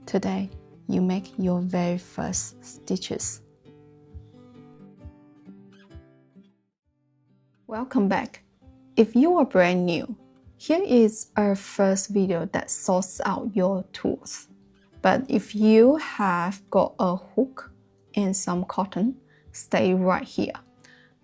Today, you make your very first stitches. Welcome back. If you are brand new, here is our first video that sorts out your tools. But if you have got a hook and some cotton, stay right here.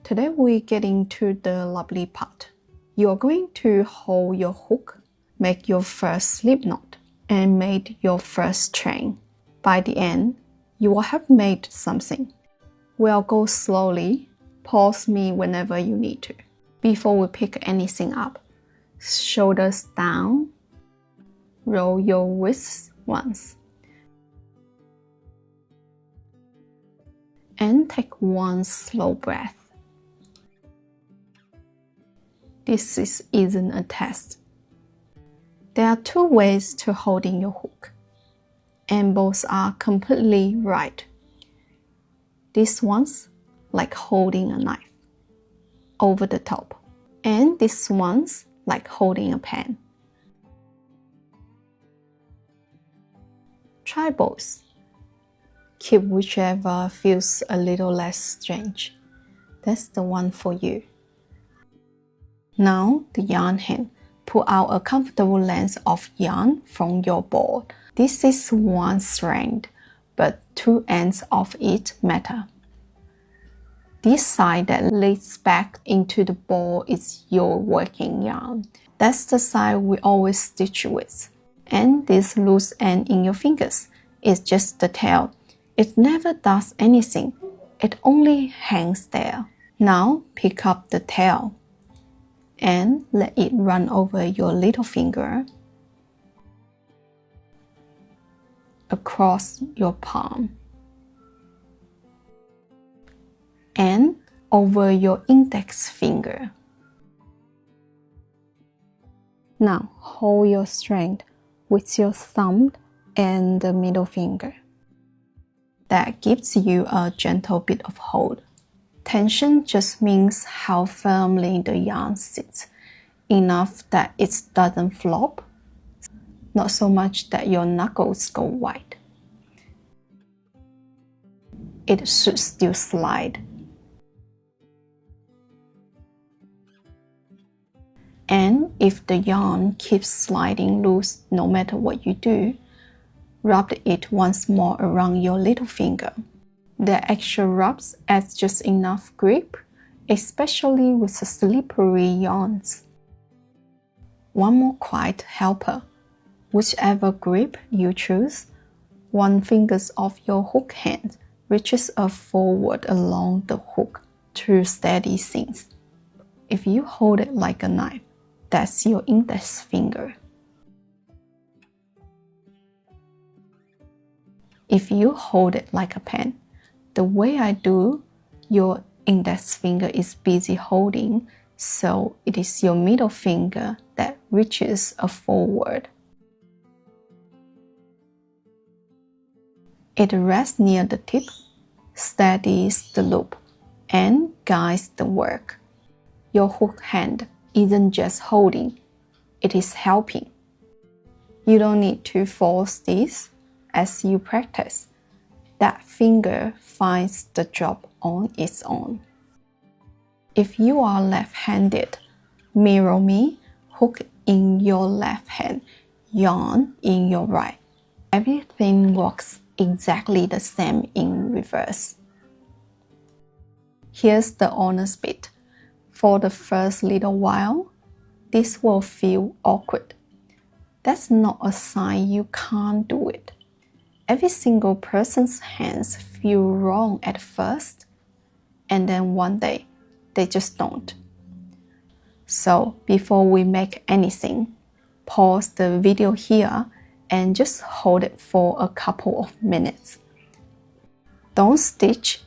Today we get into the lovely part. You are going to hold your hook, make your first slip knot, and make your first chain. By the end, you will have made something. We'll go slowly. Pause me whenever you need to. Before we pick anything up, shoulders down, roll your wrists once, and take one slow breath. This isn't a test. There are two ways to holding your hook, and both are completely right. This one's like holding a knife over the top, and this one's like holding a pen. Try both. Keep whichever feels a little less strange. That's the one for you. Now the yarn hand. Pull out a comfortable length of yarn from your ball. This is one strand, but two ends of it matter. This side that leads back into the ball is your working yarn. That's the side we always stitch with. And this loose end in your fingers is just the tail. It never does anything. It only hangs there. Now pick up the tail and let it run over your little finger, across your palm, and over your index finger. Now hold your strand with your thumb and the middle finger. That gives you a gentle bit of hold. Tension just means how firmly the yarn sits, enough that it doesn't flop, not so much that your knuckles go white. It should still slide. And if the yarn keeps sliding loose no matter what you do, rub it once more around your little finger. The extra rubs adds just enough grip, especially with the slippery yarns. One more quiet helper. Whichever grip you choose, one finger of your hook hand reaches forward along the hook to steady things. If you hold it like a knife, that's your index finger. If you hold it like a pen, the way I do, your index finger is busy holding, so it is your middle finger that reaches forward. It rests near the tip, steadies the loop, and guides the work. Your hook hand isn't just holding, it is helping. You don't need to force this as you practice. That finger finds the job on its own. If you are left-handed, mirror me, hook in your left hand, yarn in your right. Everything works exactly the same in reverse. Here's the honest bit. For the first little while, this will feel awkward. That's not a sign you can't do it. Every single person's hands feel wrong at first, and then one day, they just don't. So before we make anything, pause the video here and just hold it for a couple of minutes. Don't stitch.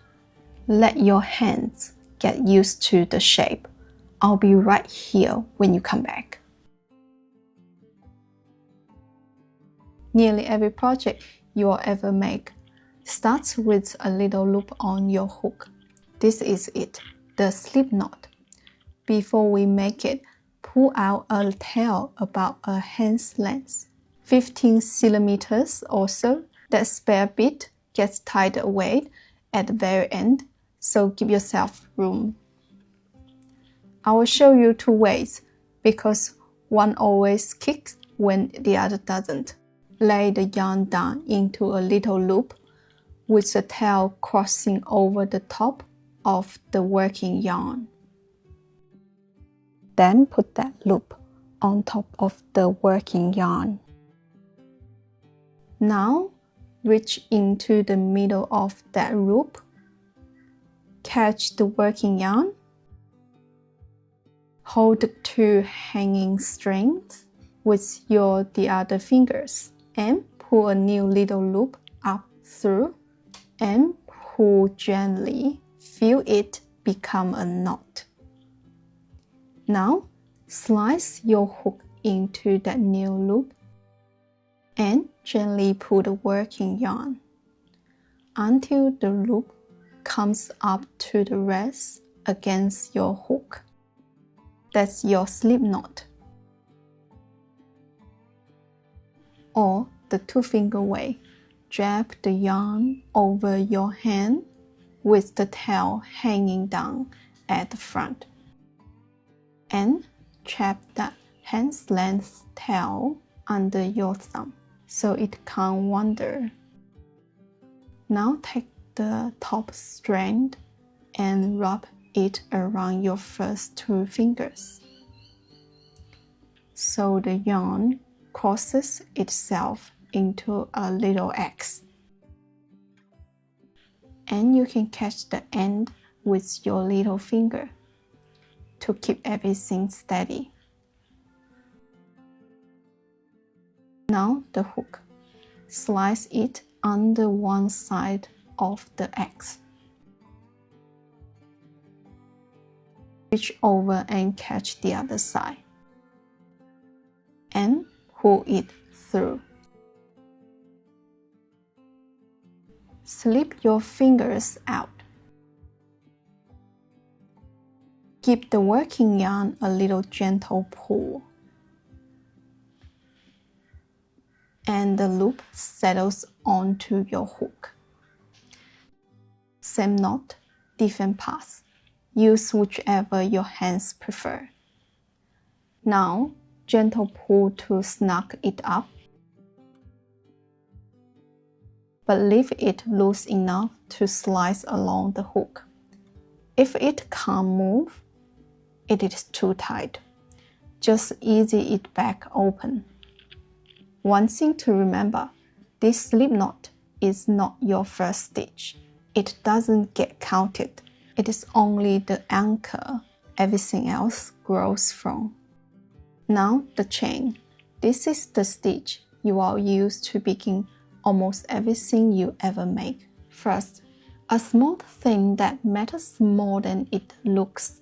Let your hands get used to the shape. I'll be right here when you come back. Nearly every project you will ever make starts with a little loop on your hook. This is it, the slip knot. Before we make it, pull out a tail about a hand's length. 15 centimeters or so. That spare bit gets tied away at the very end, so give yourself room. I will show you two ways because one always kicks when the other doesn't. Lay the yarn down into a little loop with the tail crossing over the top of the working yarn. Then put that loop on top of the working yarn. Now reach into the middle of that loop, catch the working yarn, hold the two hanging strings with the other fingers, and pull a new little loop up through, and pull gently, feel it become a knot. Now slice your hook into that new loop and gently pull the working yarn until the loop comes up to the rest against your hook. That's your slip knot. Or the two-finger way, drag the yarn over your hand with the tail hanging down at the front, and trap that hand's length tail under your thumb so it can't wander. Now take the top strand and wrap it around your first two fingers so the yarn crosses itself into a little X. And you can catch the end with your little finger to keep everything steady. Now the hook. Slice it under one side of the X. Reach over and catch the other side. And pull it through. Slip your fingers out. Give the working yarn a little gentle pull, and the loop settles onto your hook. Same knot, different paths. Use whichever your hands prefer. Now, gentle pull to snug it up, but leave it loose enough to slice along the hook. If it can't move, it is too tight. Just ease it back open. One thing to remember, this slip knot is not your first stitch. It doesn't get counted. It is only the anchor everything else grows from. Now the chain. This is the stitch you will use to begin almost everything you ever make. First, a small thing that matters more than it looks.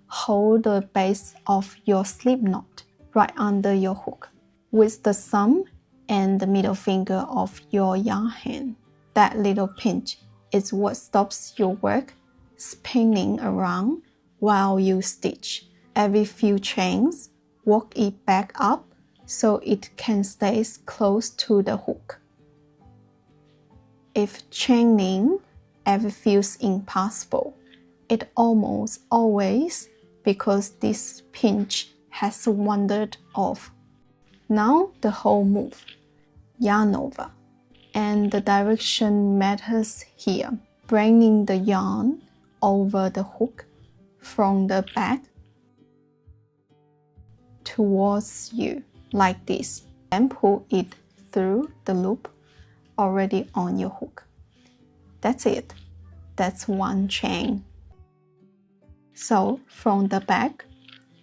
Hold the base of your slip knot right under your hook with the thumb and the middle finger of your yarn hand. That little pinch is what stops your work spinning around while you stitch. Every few chains, work it back up so it can stay close to the hook. If chaining ever feels impossible, it almost always because this pinch has wandered off. Now the whole move, yarn over, and the direction matters here. Bringing the yarn over the hook from the back towards you like this, and pull it through the loop already on your hook. That's it. That's one chain. So from the back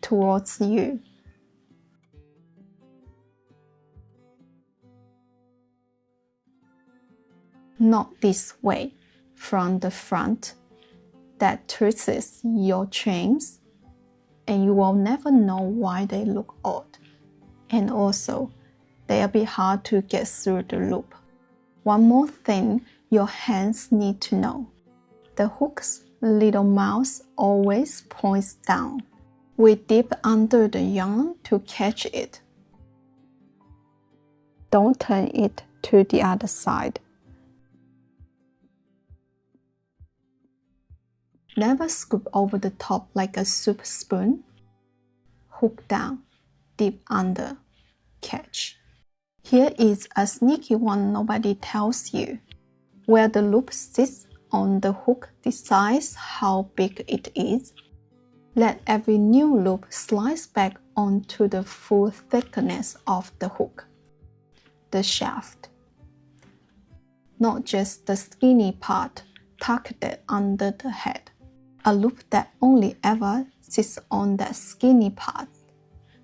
towards you. Not this way, from the front. That twists your chains, and you will never know why they look odd. And also, they are a bit hard to get through the loop. One more thing your hands need to know. The hook's little mouth always points down. We dip under the yarn to catch it. Don't turn it to the other side. Never scoop over the top like a soup spoon. Hook down, dip under, catch. Here is a sneaky one nobody tells you. Where the loop sits on the hook decides how big it is. Let every new loop slide back onto the full thickness of the hook, the shaft. Not just the skinny part tucked under the head. A loop that only ever sits on that skinny part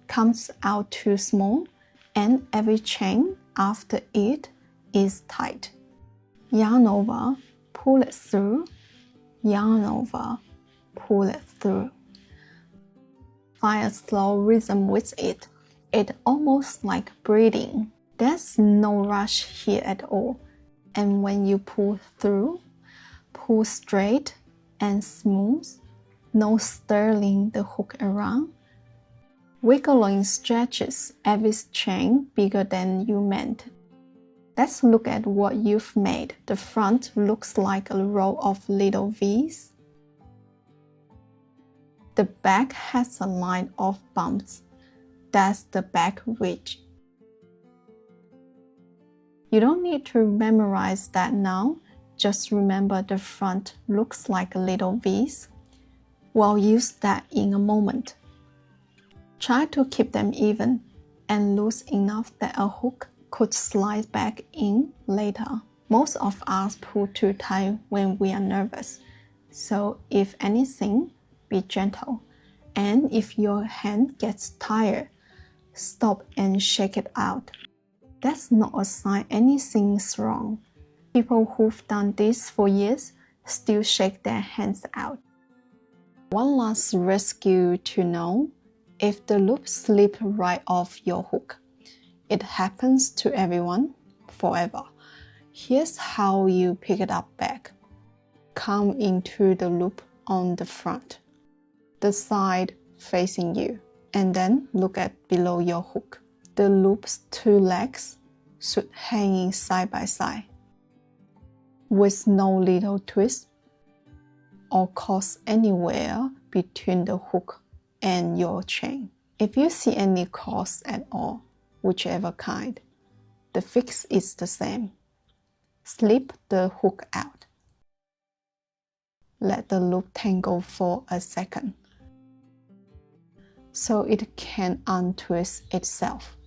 comes out too small, and every chain after it is tight. Yarn over, pull it through, yarn over, pull it through. Find a slow rhythm with it. It's almost like breathing. There's no rush here at all. And when you pull through, pull straight and smooth, no stirring the hook around. Wiggling stretches every chain bigger than you meant. Let's look at what you've made. The front looks like a row of little V's. The back has a line of bumps. That's the back ridge. You don't need to memorize that now. Just remember the front looks like a little V's. We'll use that in a moment. Try to keep them even and loose enough that a hook could slide back in later. Most of us pull too tight when we are nervous. So if anything, be gentle. And if your hand gets tired, stop and shake it out. That's not a sign anything's wrong. People who've done this for years still shake their hands out. One last rescue to know: if the loop slips right off your hook, it happens to everyone, forever. Here's how you pick it up back. Come into the loop on the front, the side facing you, and then look at below your hook. The loop's two legs should hang side by side, with no little twist or cross anywhere between the hook and your chain. If you see any cross at all, whichever kind, the fix is the same. Slip the hook out. Let the loop tangle for a second so it can untwist itself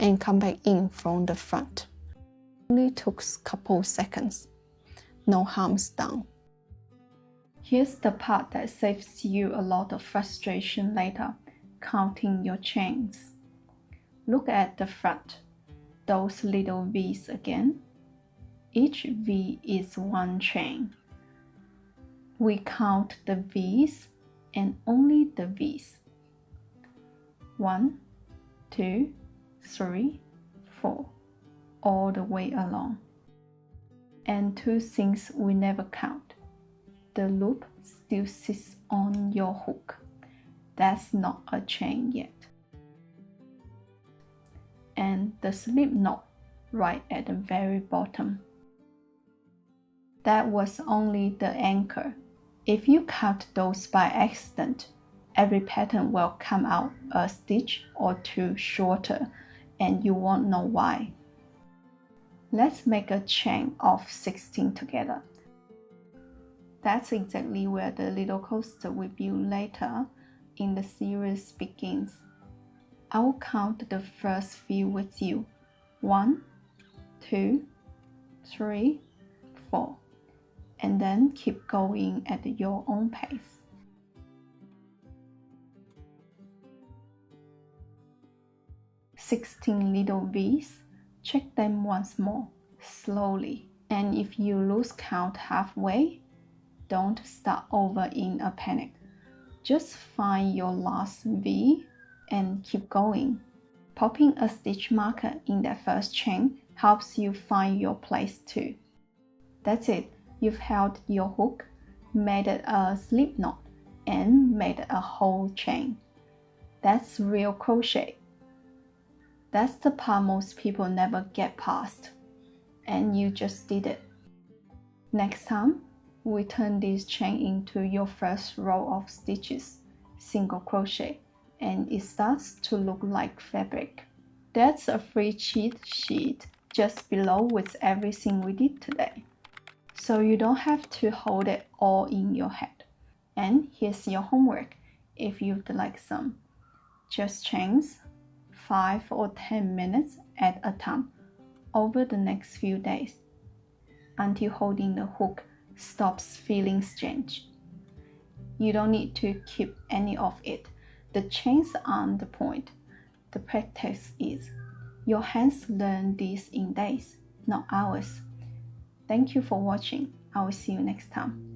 and come back in from the front. It only took a couple seconds. No harm's done. Here's the part that saves you a lot of frustration later, counting your chains. Look at the front, those little V's again. Each V is one chain. We count the V's and only the V's. 1, 2, 3, 4, all the way along. And two things we never count. The loop still sits on your hook. That's not a chain yet. And the slip knot right at the very bottom. That was only the anchor. If you cut those by accident, every pattern will come out a stitch or two shorter, and you won't know why. Let's make a chain of 16 together. That's exactly where the little coaster we build later in the series begins. I will count the first few with you. 1, 2, 3, 4. And then keep going at your own pace. "16 little V's. Check them once more, slowly. And if you lose count halfway, don't start over in a panic. Just find your last V and keep going. Popping a stitch marker in that first chain helps you find your place too. That's it. You've held your hook, made it a slip knot, and made a whole chain. That's real crochet. That's the part most people never get past, and you just did it. Next time, we turn this chain into your first row of stitches, single crochet, and it starts to look like fabric. That's a free cheat sheet just below with everything we did today, so you don't have to hold it all in your head. And here's your homework if you'd like some. Just chains 5 or 10 minutes at a time over the next few days until holding the hook stops feeling strange. You don't need to keep any of it. The chains aren't the point. The practice is. Your hands learn this in days, not hours. Thank you for watching. I will see you next time.